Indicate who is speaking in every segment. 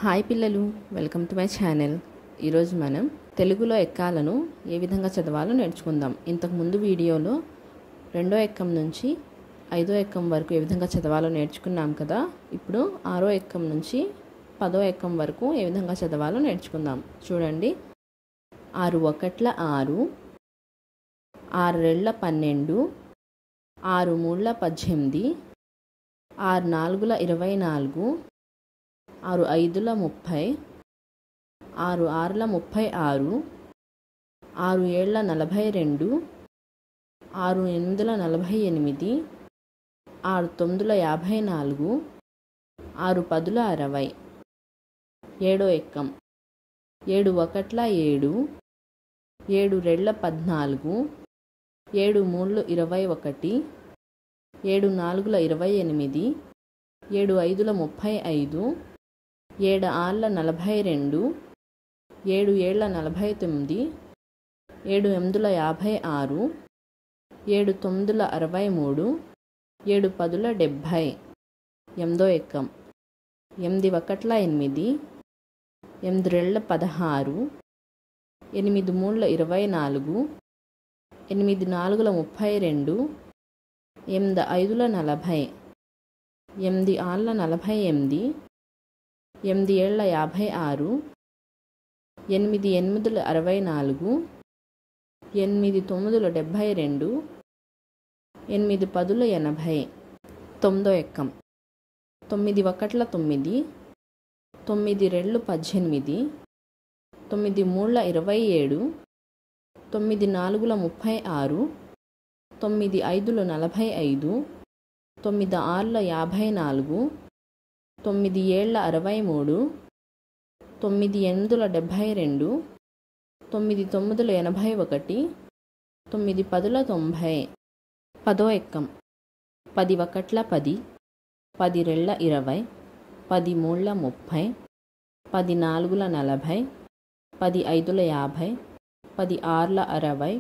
Speaker 1: Hi పిల్లలు, welcome to my channel. ఈరోజు మనం తెలుగులో ఎక్కాలను ఏ విధంగా చదవాలో నేర్చుకుందాం. ఇంతకుముందు వీడియోలో 2వ ఎక్కం నుంచి 5వ ఎక్కం వరకు ఏ విధంగా చదవాలో నేర్చుకున్నాం కదా. ఇప్పుడు 6వ ఎక్కం నుంచి 10వ ఎక్కం వరకు ఏ విధంగా చదవాలో నేర్చుకుందాం. చూడండి. 6 ఒకట్ల 6, 6 రెళ్ళ 12, 6 మూళ్ళ 18, 6 నాలుగుల 24, 6 ఐదుల 30, 6 ఆరుల 36, 6 ఏళ్ల 42, 6 ఎనిమిదిల 48, 6 తొమ్మిదిల 54, 6 పదుల 60. 7వ ఎక్కం. 7 ఒకట్ల 7, 7 రెళ్ళ 14, 7 మూళ్ళు 21, 7 నాలుగుల 28, 7 ఐదుల 35, 7 ఆర్ల 42, 7 ఏళ్ల 49, 7 ఎనిమిదిల 56, 7 తొమ్మిదిల 63, 7 పదుల 70. 8వ ఎక్కం. 8 ఒకట్ల 8, 8 రెళ్ళ 16, 8 మూళ్ళ 24, 8 నాలుగుల 32, 8 ఐదుల 40, 8 ఆర్ల 48, 8 ఏళ్ల 56, 8 ఎనిమిదిల 64, 8 తొమ్మిదిల 72, 8 పదుల 80. 9వ ఎక్కం. 9 ఒకట్ల 9, 9 రెళ్ళు 18, 9 మూళ్ళ 27, 9 నాలుగుల 36, 9 ఐదుల 45, 9 ఆర్ల 54, 9 ఏళ్ల 63, 9 ఎనిమిదిల 72, 9 తొమ్మిదిల 81, 9 పదుల 90. 10వ ఎక్కం. 10 ఒకట్ల 10, 10 రెళ్ళ 20, 10 మూళ్ళ 30, 10 నాలుగుల 40, 10 ఐదుల 50, 10 ఆర్ల 60,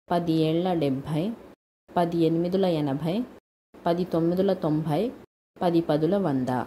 Speaker 1: 10 ఏళ్ల 70, 10 ఎనిమిదిల 80, 10 తొమ్మిదిల 90, 10 పదుల 100.